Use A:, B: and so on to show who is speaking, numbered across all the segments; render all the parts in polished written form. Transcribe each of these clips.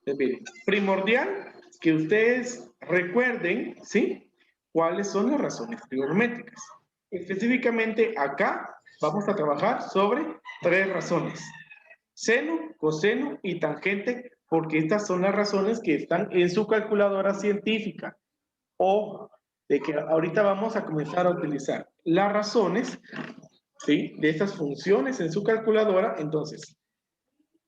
A: Miren, primordial que ustedes recuerden, ¿sí? ¿Cuáles son las razones trigonométricas? Específicamente acá vamos a trabajar sobre 3 razones. Seno, coseno y tangente, porque estas son las razones que están en su calculadora científica. O de que ahorita vamos a comenzar a utilizar las razones, ¿sí? De estas funciones en su calculadora. Entonces,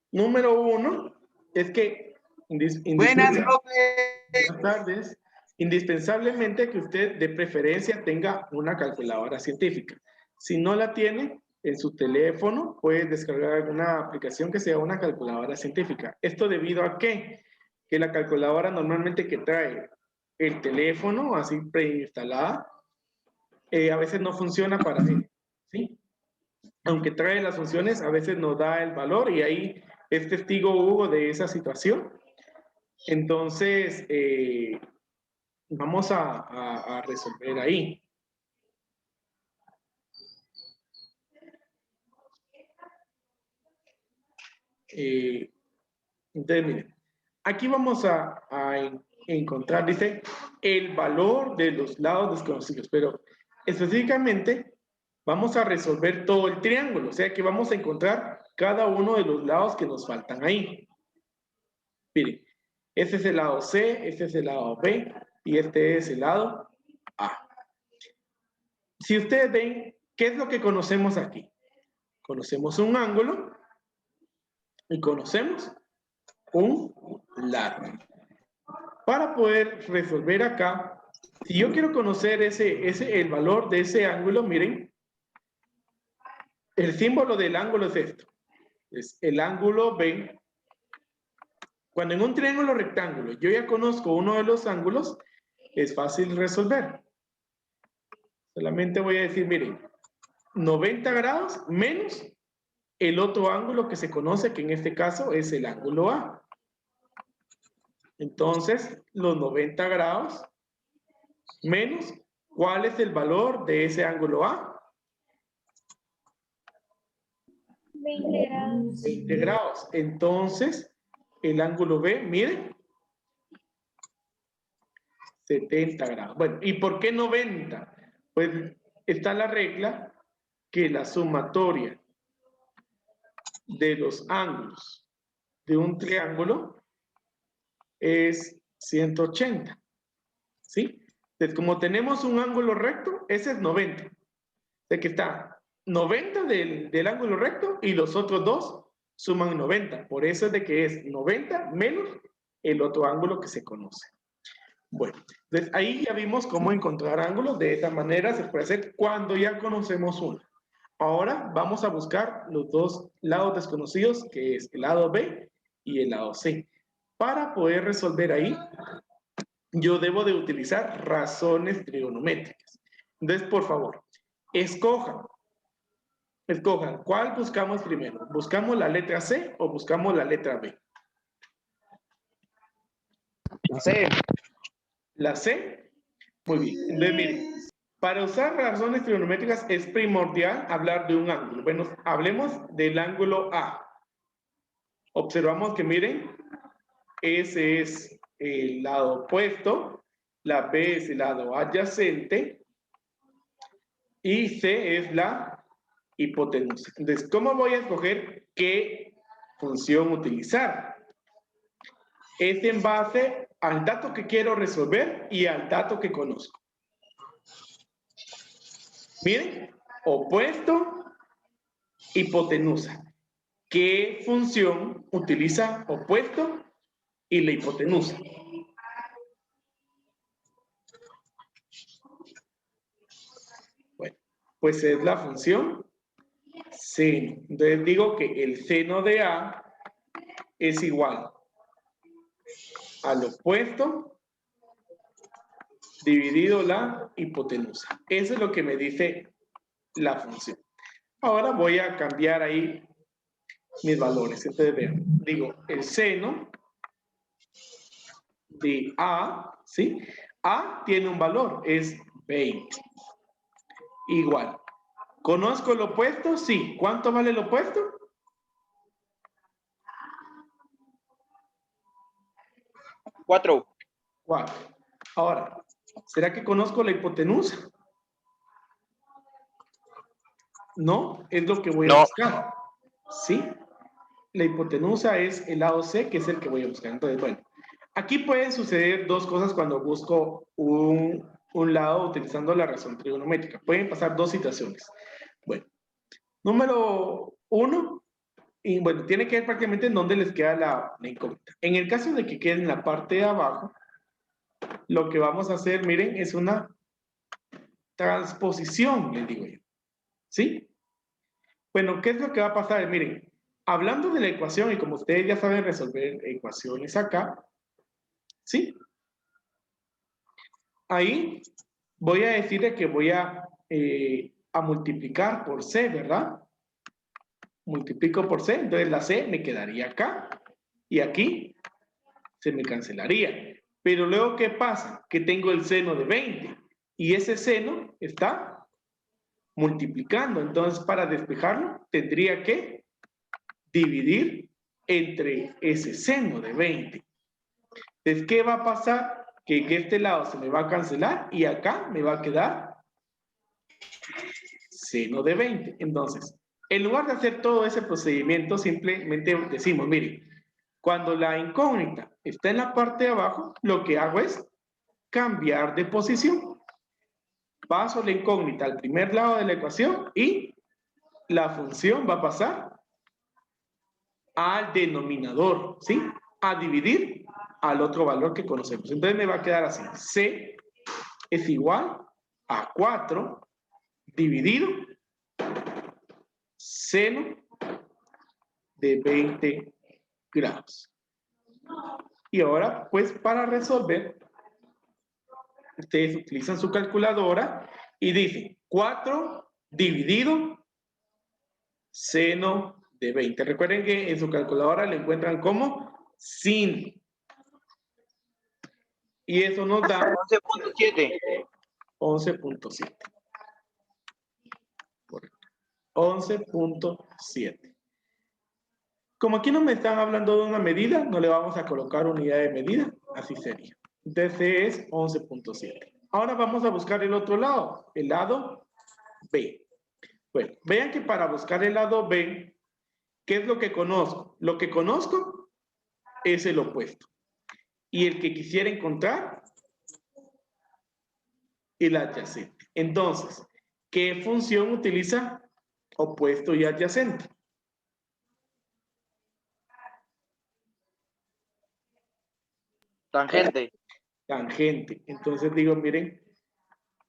A: número 1 es que
B: Buenas, profe.
A: buenas tardes. Indispensablemente que usted de preferencia tenga una calculadora científica. Si no la tiene, en su teléfono puede descargar alguna aplicación que sea una calculadora científica. Esto debido a que la calculadora normalmente que trae el teléfono así preinstalada, a veces no funciona para él, ¿sí? Aunque trae las funciones, a veces nos da el valor y ahí es testigo Hugo de esa situación. Entonces, vamos a resolver ahí. Entonces, miren, aquí vamos a encontrar, dice, el valor de los lados desconocidos, pero específicamente vamos a resolver todo el triángulo, o sea que vamos a encontrar cada uno de los lados que nos faltan ahí. Miren, este es el lado C, este es el lado B y este es el lado A. Si ustedes ven, ¿qué es lo que conocemos aquí? Conocemos un ángulo y conocemos un lado. Para poder resolver acá, si yo quiero conocer el valor de ese ángulo, miren, el símbolo del ángulo es esto. Es el ángulo B. Cuando en un triángulo rectángulo yo ya conozco uno de los ángulos, es fácil resolver. Solamente voy a decir, miren, 90 grados menos el otro ángulo que se conoce, que en este caso es el ángulo A. Entonces, los 90 grados menos, ¿cuál es el valor de ese ángulo A?
C: 20 grados.
A: 20 grados. Entonces, el ángulo B, miren, 70 grados. Bueno, ¿y por qué 90? Pues está la regla que la sumatoria de los ángulos de un triángulo es 180. ¿Sí? Entonces, como tenemos un ángulo recto, ese es 90. De que está 90 del ángulo recto y los otros dos suman 90. Por eso es de que es 90 menos el otro ángulo que se conoce. Bueno, entonces ahí ya vimos cómo encontrar ángulos. De esta manera se puede hacer cuando ya conocemos uno. Ahora vamos a buscar los dos lados desconocidos, que es el lado B y el lado C. Para poder resolver ahí, yo debo de utilizar razones trigonométricas. Entonces, por favor, escojan, ¿cuál buscamos primero? ¿Buscamos la letra C o buscamos la letra B?
B: No sé.
A: ¿La C? Muy bien. Entonces, miren, para usar razones trigonométricas es primordial hablar de un ángulo. Bueno, hablemos del ángulo A. Observamos que, miren, ese es el lado opuesto, la B es el lado adyacente y C es la hipotenusa. Entonces, ¿cómo voy a escoger qué función utilizar? Es en base al dato que quiero resolver y al dato que conozco. Miren, opuesto, hipotenusa. ¿Qué función utiliza opuesto y la hipotenusa? Bueno, pues es la función seno. Entonces digo que el seno de A es igual al opuesto dividido la hipotenusa. Eso es lo que me dice la función. Ahora voy a cambiar ahí mis valores. Entonces vean, digo, el seno de A, ¿sí? A tiene un valor, es 20. Igual. ¿Conozco el opuesto? Sí. ¿Cuánto vale el opuesto?
B: 4.
A: 4. Ahora, ¿será que conozco la hipotenusa? No, es lo que voy a buscar. ¿Sí? La hipotenusa es el lado C, que es el que voy a buscar. Entonces, bueno, aquí pueden suceder dos cosas cuando busco un lado utilizando la razón trigonométrica. Pueden pasar dos situaciones. Bueno, número 1, y bueno, tiene que ver prácticamente en dónde les queda la incógnita. En el caso de que quede en la parte de abajo, lo que vamos a hacer, miren, es una transposición, les digo yo. ¿Sí? Bueno, ¿qué es lo que va a pasar? Miren, hablando de la ecuación, y como ustedes ya saben resolver ecuaciones acá, ¿sí? Ahí voy a decirle que voy a multiplicar por C, ¿verdad? Multiplico por C, entonces la C me quedaría acá, y aquí se me cancelaría. Pero luego, ¿qué pasa? Que tengo el seno de 20, y ese seno está multiplicando. Entonces, para despejarlo, tendría que dividir entre ese seno de 20. Entonces, ¿qué va a pasar? Que en este lado se me va a cancelar y acá me va a quedar seno de 20. Entonces, en lugar de hacer todo ese procedimiento, simplemente decimos, miren, cuando la incógnita está en la parte de abajo, lo que hago es cambiar de posición. Paso la incógnita al primer lado de la ecuación y la función va a pasar al denominador, ¿sí? A dividir al otro valor que conocemos. Entonces me va a quedar así. C es igual a 4 dividido seno de 20 grados. Y ahora, pues para resolver, ustedes utilizan su calculadora y dicen 4 dividido seno de 20. Recuerden que en su calculadora le encuentran como sin. Y eso nos da
B: 11.7.
A: 11.7. 11.7. Como aquí no me están hablando de una medida, no le vamos a colocar unidad de medida, así sería. Entonces es 11.7. Ahora vamos a buscar el otro lado, el lado B. Bueno, vean que para buscar el lado B, ¿qué es lo que conozco? Lo que conozco es el opuesto. Y el que quisiera encontrar, el adyacente. Entonces, ¿qué función utiliza opuesto y adyacente?
B: Tangente.
A: Tangente. Entonces digo, miren,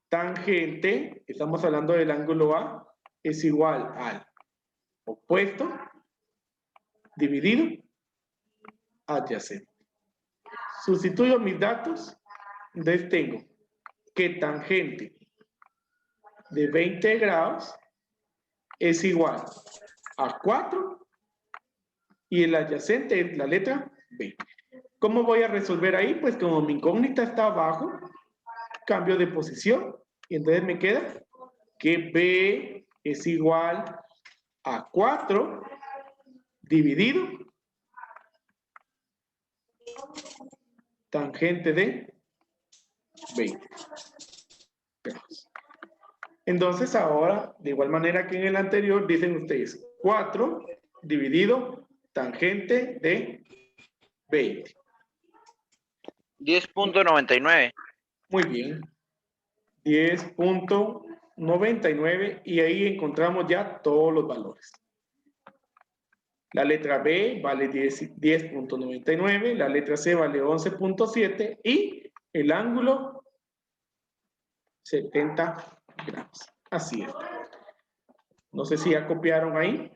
A: tangente, estamos hablando del ángulo A, es igual al opuesto dividido adyacente. Sustituyo mis datos, entonces tengo que tangente de 20 grados es igual a 4 y el adyacente es la letra B. ¿Cómo voy a resolver ahí? Pues como mi incógnita está abajo, cambio de posición y entonces me queda que B es igual a 4 dividido tangente de 20 grados. Entonces ahora, de igual manera que en el anterior, dicen ustedes 4 dividido tangente de 20.
B: 10.99.
A: Muy bien. 10.99 y ahí encontramos ya todos los valores. La letra B vale 10.99, la letra C vale 11.7 y el ángulo 70 grados. Así es. No sé si ya copiaron ahí.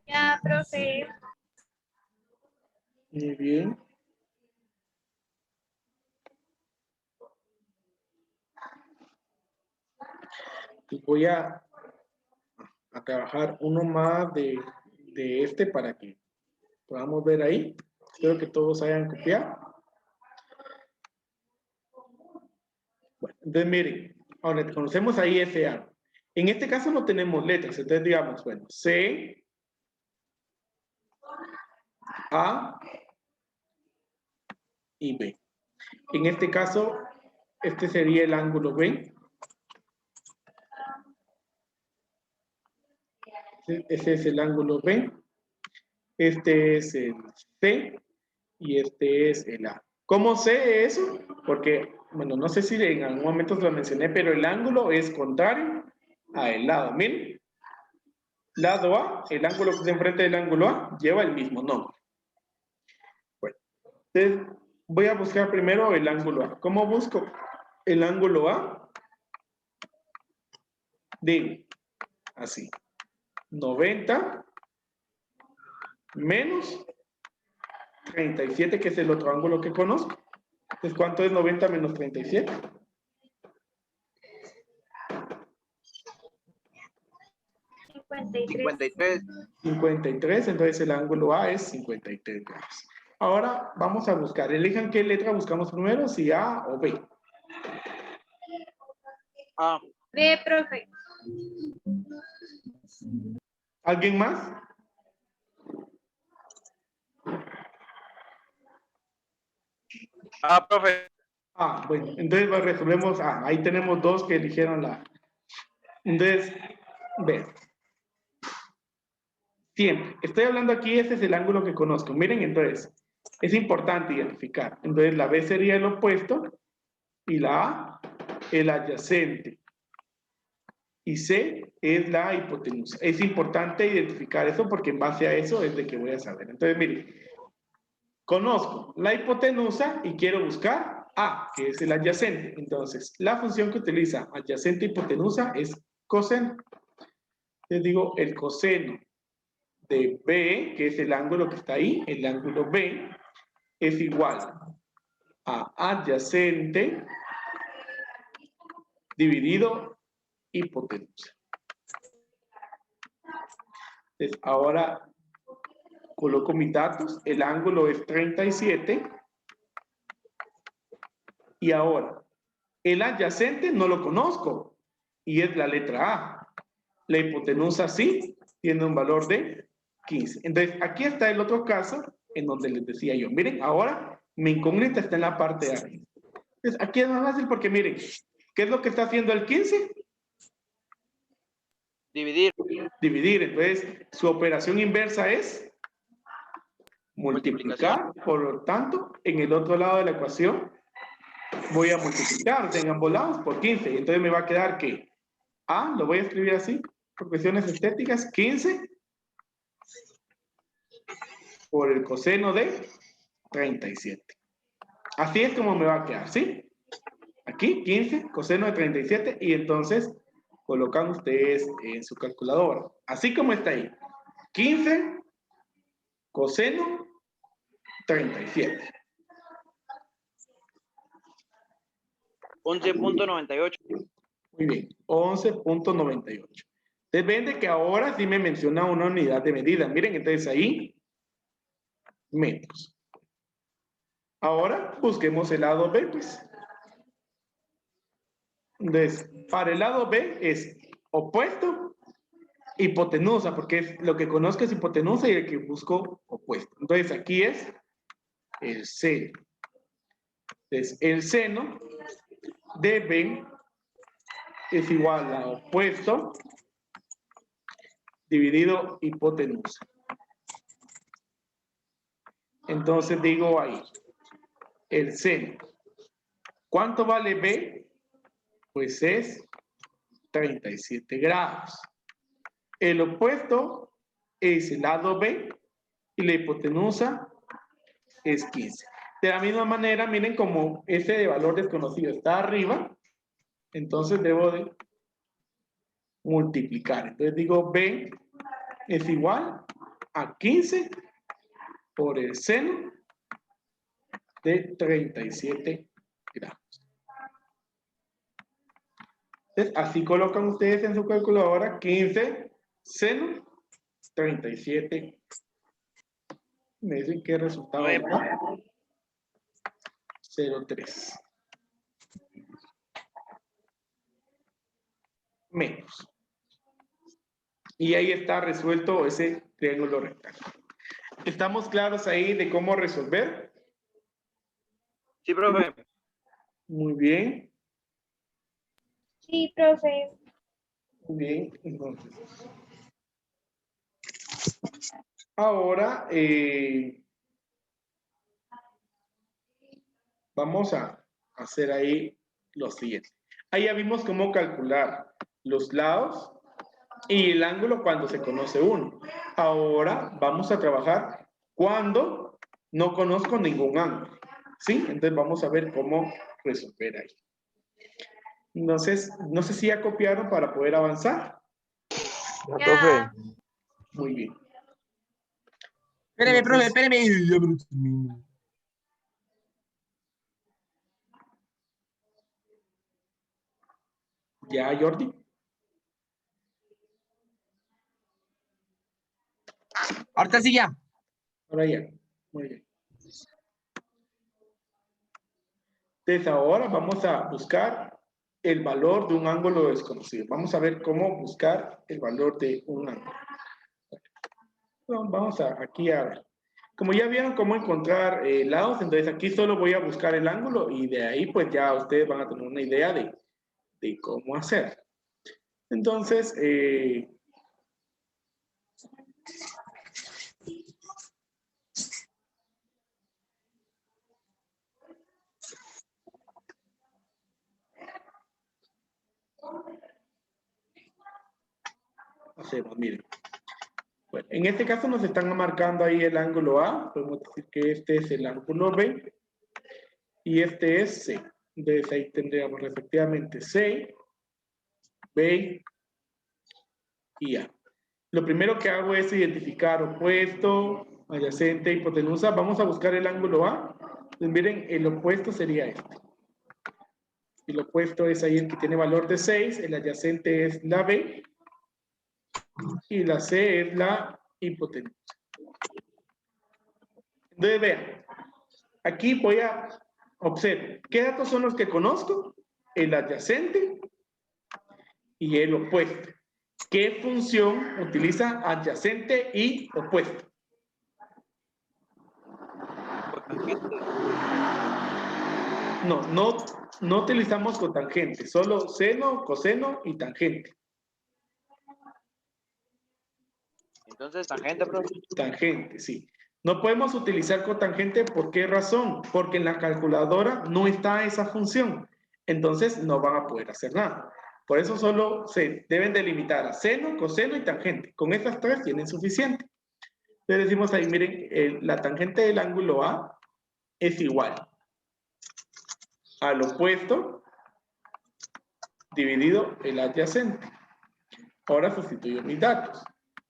C: Ya, profe.
A: Muy bien. Y voy a trabajar uno más de este para que podamos ver ahí. Espero que todos hayan copiado. Bueno, entonces miren, ahora conocemos ahí ese A. En este caso no tenemos letras, entonces digamos, bueno, C, A, y B. En este caso, este sería el ángulo B. Ese es el ángulo B. Este es el C y este es el A. ¿Cómo sé eso? Porque, bueno, no sé si en algún momento se lo mencioné, pero el ángulo es contrario a el lado. Miren, lado A, el ángulo que está enfrente del ángulo A, lleva el mismo nombre. Bueno, entonces voy a buscar primero el ángulo A. ¿Cómo busco el ángulo A? Digo, así, 90 menos 37, que es el otro ángulo que conozco. Entonces, ¿cuánto es 90 menos 37?
B: 53.
A: 53, entonces el ángulo A es 53 grados. Ahora vamos a buscar, elijan qué letra buscamos primero, si A o B.
B: A.
C: B, profe.
A: ¿Alguien más?
B: A, profe.
A: Ah, bueno, entonces resolvemos A. Ahí tenemos dos que eligieron la. Entonces, vean. Siempre, estoy hablando aquí, ese es el ángulo que conozco. Miren, entonces, es importante identificar. Entonces, la B sería el opuesto y la A el adyacente. Y C es la hipotenusa. Es importante identificar eso porque en base a eso es de que voy a saber. Entonces, miren, conozco la hipotenusa y quiero buscar A, que es el adyacente. Entonces, la función que utiliza adyacente hipotenusa es coseno. Les digo, el coseno de B, que es el ángulo que está ahí, el ángulo B, es igual a adyacente dividido hipotenusa. Entonces, ahora coloco mis datos, el ángulo es 37 y ahora el adyacente no lo conozco y es la letra A. La hipotenusa sí tiene un valor de 15. Entonces, aquí está el otro caso en donde les decía yo, miren, ahora mi incógnita está en la parte de arriba. Entonces, aquí es más fácil porque miren, ¿qué es lo que está haciendo el 15?
B: Dividir.
A: Dividir. Entonces, su operación inversa es multiplicar. Por lo tanto, en el otro lado de la ecuación voy a multiplicar en ambos lados por 15. Y entonces me va a quedar que A, lo voy a escribir así, por cuestiones estéticas, 15 por el coseno de 37. Así es como me va a quedar, ¿sí? Aquí 15, coseno de 37, y entonces colocan ustedes en su calculadora. Así como está ahí. 15 coseno 37.
B: 11.98.
A: Muy bien, 11.98. Depende que ahora sí me menciona una unidad de medida. Miren, entonces ahí, metros. Ahora busquemos el lado B, pues. Entonces, para el lado B es opuesto, hipotenusa, porque es lo que conozco es hipotenusa y el que busco opuesto. Entonces, aquí es el seno. Entonces, el seno de B es igual a opuesto dividido hipotenusa. Entonces digo ahí, el seno. ¿Cuánto vale B? Pues es 37 grados. El opuesto es el lado B y la hipotenusa es 15. De la misma manera, miren como ese de valor desconocido está arriba, entonces debo de multiplicar. Entonces digo B es igual a 15 por el seno de 37 grados. Entonces, así colocan ustedes en su calculadora 15 seno 37. Me dicen qué resultado da. 0,3 metros. Y ahí está resuelto ese triángulo rectángulo. ¿Estamos claros ahí de cómo resolver?
B: Sí, profe.
A: Muy bien,
C: Sí, profe.
A: muy bien. Entonces, ahora vamos a hacer ahí lo siguiente. Ahí ya vimos cómo calcular los lados y el ángulo cuando se conoce uno. Ahora vamos a trabajar cuando no conozco ningún ángulo. ¿Sí? Entonces vamos a ver cómo resolver ahí. Entonces, no sé si ya copiaron para poder avanzar.
D: Ya,
C: Ya.
D: profe.
A: Muy bien.
D: Espéreme, profe,
A: Entonces,
D: espéreme. Ya me termino.
A: ¿ya, Jordi?
D: Ahorita sí ya.
A: Ahora ya. Muy bien. Entonces ahora vamos a buscar el valor de un ángulo desconocido. Vamos a ver cómo buscar el valor de un ángulo. Bueno, vamos aquí a ver. Como ya vieron cómo encontrar lados, entonces aquí solo voy a buscar el ángulo y de ahí pues ya ustedes van a tener una idea de cómo hacer. Entonces, hacemos, miren. Bueno, en este caso nos están marcando ahí el ángulo A, podemos decir que este es el ángulo B y este es C. Entonces ahí tendríamos respectivamente C, B y A. Lo primero que hago es identificar opuesto, adyacente, hipotenusa. Vamos a buscar el ángulo A. Pues miren, el opuesto sería este. El opuesto es ahí el que tiene valor de 6, el adyacente es la B y la C es la hipotenusa. Entonces vean, aquí voy a observar, ¿qué datos son los que conozco? El adyacente y el opuesto. ¿Qué función utiliza adyacente y opuesto?
B: Cotangente.
A: No utilizamos cotangente, solo seno, coseno y tangente.
B: Entonces, tangente, profe.
A: Tangente, sí. No podemos utilizar cotangente, ¿por qué razón? Porque en la calculadora no está esa función. Entonces no van a poder hacer nada. Por eso solo se deben delimitar a seno, coseno y tangente. Con estas tres tienen suficiente. Le decimos ahí, miren, la tangente del ángulo A es igual al opuesto dividido el adyacente. Ahora sustituyo mis datos.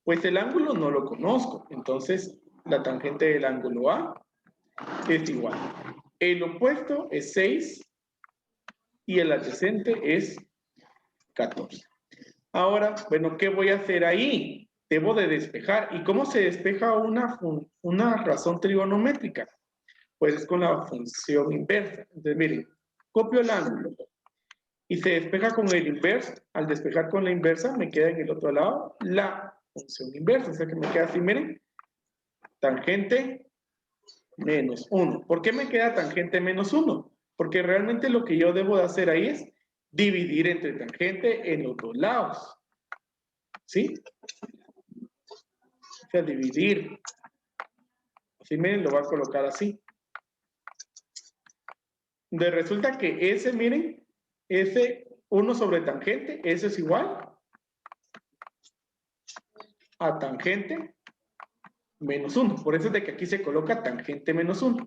A: Pues el ángulo no lo conozco, entonces la tangente del ángulo A es igual. El opuesto es 6 y el adyacente es 14. Ahora, bueno, ¿qué voy a hacer ahí? Debo de despejar. ¿Y cómo se despeja una razón trigonométrica? Pues es con la función inversa. Entonces, miren, copio el ángulo y se despeja con el inverso. Al despejar con la inversa, me queda en el otro lado la función inversa. O sea que me queda así, miren, tangente menos 1. ¿Por qué me queda tangente menos 1? Porque realmente lo que yo debo de hacer ahí es dividir entre tangente en los dos lados. ¿Sí? O sea, dividir. Así, miren, lo voy a colocar así. De resulta que ese, miren, ese 1 sobre tangente, ese es igual a tangente menos 1. Por eso es de que aquí se coloca tangente menos 1.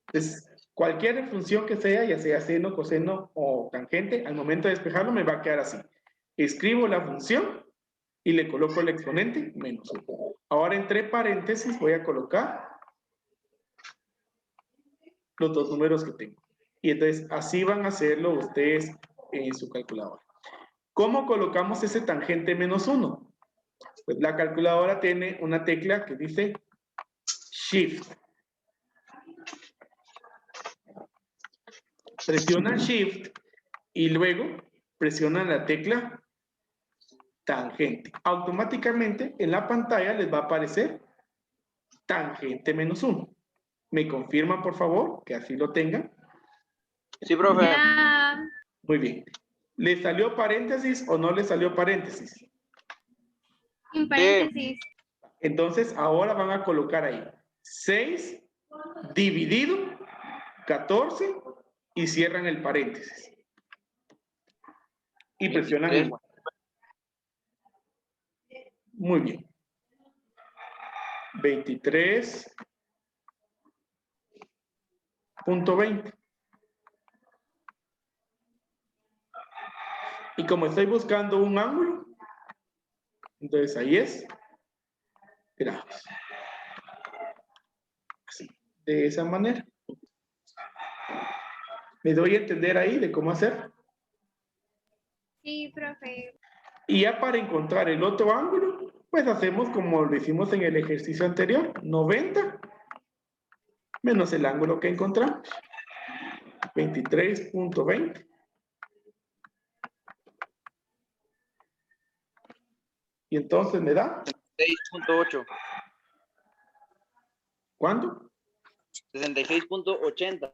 A: Entonces, cualquier función que sea, ya sea seno, coseno o tangente, al momento de despejarlo me va a quedar así. Escribo la función y le coloco el exponente menos 1. Ahora entre paréntesis voy a colocar los dos números que tengo. Y entonces así van a hacerlo ustedes en su calculadora. ¿Cómo colocamos ese tangente menos 1? Pues la calculadora tiene una tecla que dice Shift. Presionan Shift y luego presionan la tecla tangente. Automáticamente en la pantalla les va a aparecer tangente menos 1. ¿Me confirman, por favor, que así lo tengan?
B: Sí, profe.
C: Ya.
A: Muy bien. ¿Le salió paréntesis o no le salió paréntesis?
C: En paréntesis.
A: Entonces, ahora van a colocar ahí 6 dividido 14 y cierran el paréntesis. Y presionan
B: 23.
A: igual. Muy bien. 23.20. Y como estoy buscando un ángulo, entonces ahí es grados. Así, de esa manera. ¿Me doy a entender ahí de cómo hacer?
C: Sí, profe.
A: Y ya para encontrar el otro ángulo, pues hacemos como lo hicimos en el ejercicio anterior, 90 menos el ángulo que encontramos, 23.20. Y entonces me da,
B: 6.8.
A: ¿cuánto?
B: 66.80.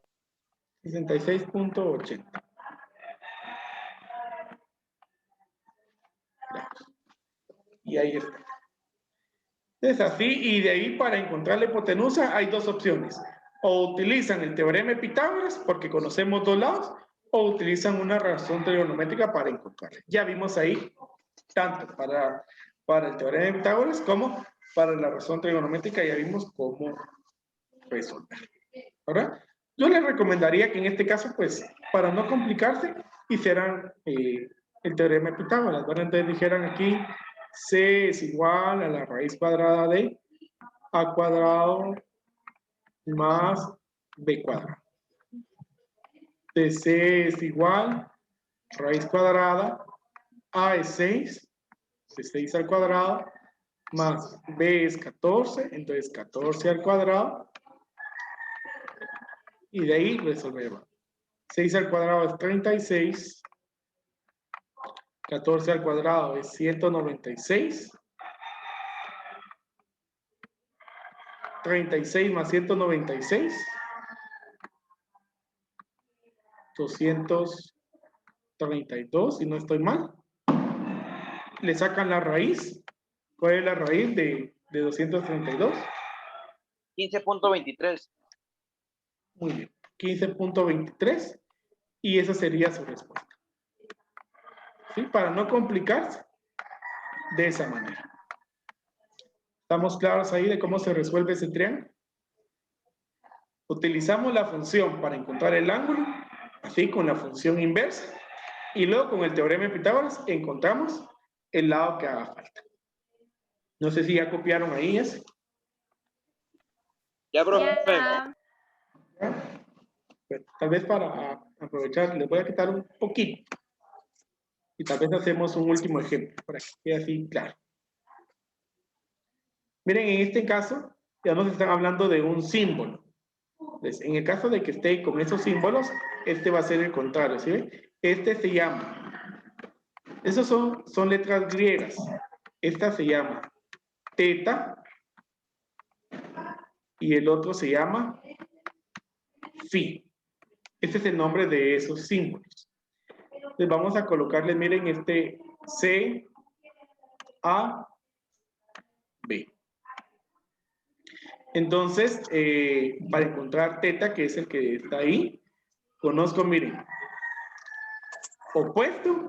A: 66.80. Y ahí está. Es así, y de ahí para encontrar la hipotenusa hay dos opciones. O utilizan el teorema de Pitágoras, porque conocemos dos lados, o utilizan una razón trigonométrica para encontrarla. Ya vimos ahí, tanto para el teorema de Pitágoras como para la razón trigonométrica, ya vimos cómo resolver. ¿Verdad? Yo les recomendaría que en este caso, pues, para no complicarse, hicieran el teorema de Pitágoras. ¿Verdad? Entonces dijeran aquí, C es igual a la raíz cuadrada de A cuadrado más B cuadrado. De C es igual, raíz cuadrada, A es 6, de 6 al cuadrado, más B es 14, entonces 14 al cuadrado, y de ahí resolvemos. 6 al cuadrado es 36, 14 al cuadrado es 196, 36 más 196, 232, si no estoy mal. Le sacan la raíz. ¿Cuál es la raíz de 232?
B: 15.23.
A: Muy bien, 15.23, y esa sería su respuesta. ¿Sí? Para no complicarse, de esa manera. ¿Estamos claros ahí de cómo se resuelve ese triángulo? Utilizamos la función para encontrar el ángulo, así con la función inversa, y luego con el teorema de Pitágoras encontramos el lado que haga falta. No sé si ya copiaron ahí ese.
B: Ya, profe.
C: Ya.
A: Bueno, tal vez para aprovechar, les voy a quitar un poquito. Y tal vez hacemos un último ejemplo, para que quede así claro. Miren, en este caso, ya nos están hablando de un símbolo. Entonces, en el caso de que esté con esos símbolos, este va a ser el contrario, ¿sí ven? Este se llama, esos son letras griegas. Esta se llama teta, y el otro se llama phi. Este es el nombre de esos símbolos. Entonces vamos a colocarle, miren, este C, A, B. Entonces, para encontrar teta, que es el que está ahí, conozco, miren, opuesto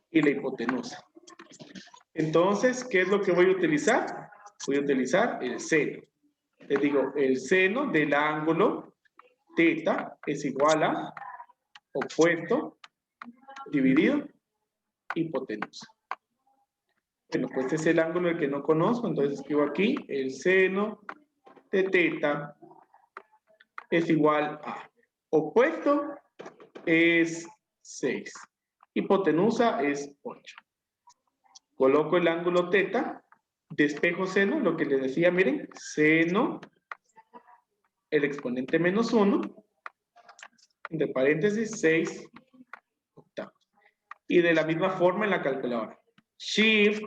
A: y la hipotenusa. Entonces, ¿qué es lo que voy a utilizar? Voy a utilizar el seno. Les digo, el seno del ángulo teta es igual a opuesto dividido hipotenusa. Bueno, pues este es el ángulo el que no conozco, entonces escribo aquí el seno de teta es igual a opuesto es 6, hipotenusa es 8. Coloco el ángulo teta, despejo seno, lo que les decía, miren, seno, el exponente menos 1, entre paréntesis 6 octavos. Y de la misma forma en la calculadora. Shift,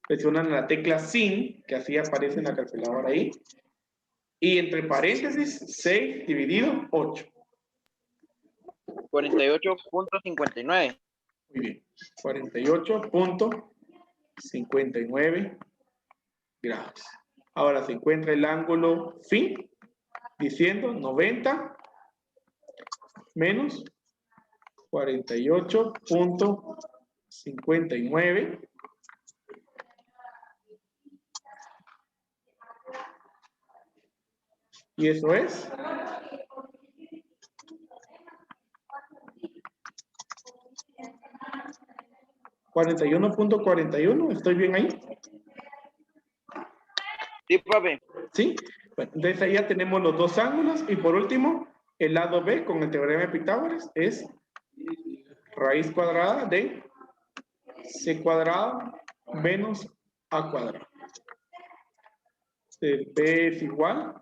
A: presionan la tecla sin, que así aparece en la calculadora ahí, Y entre paréntesis, 6 dividido 8.
B: 48.59.
A: Muy bien. 48.59 grados. Ahora se encuentra el ángulo phi, diciendo 90 menos 48.59. Y eso es 41.41. ¿Estoy bien ahí?
B: Sí, profe.
A: ¿Sí? Bueno, entonces ahí ya tenemos los dos ángulos. Y por último, el lado B con el teorema de Pitágoras es raíz cuadrada de c cuadrado menos a cuadrado. El B es igual.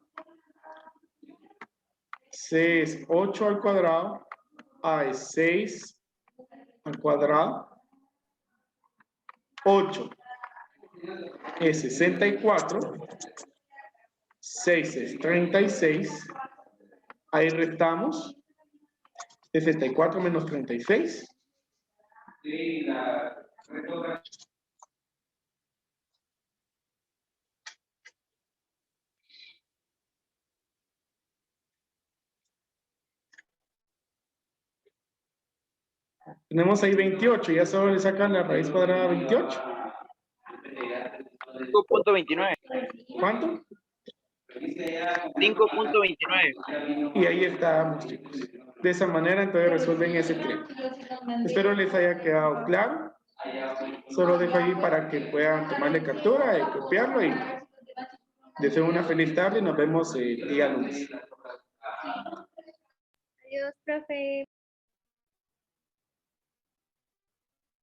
A: C es 8 al cuadrado. A es 6 al cuadrado. 8 es 64. 6 es 36. Ahí restamos 64 menos 36. Tenemos ahí 28, ya solo le sacan la raíz cuadrada a 28.
B: 5.29.
A: ¿Cuánto?
B: 5.29.
A: Y ahí estamos, chicos. De esa manera, entonces resuelven ese triángulo. Espero les haya quedado claro. Solo dejo ahí para que puedan tomarle captura y copiarlo. Y deseo una feliz tarde y nos vemos el día lunes.
C: Adiós, profe.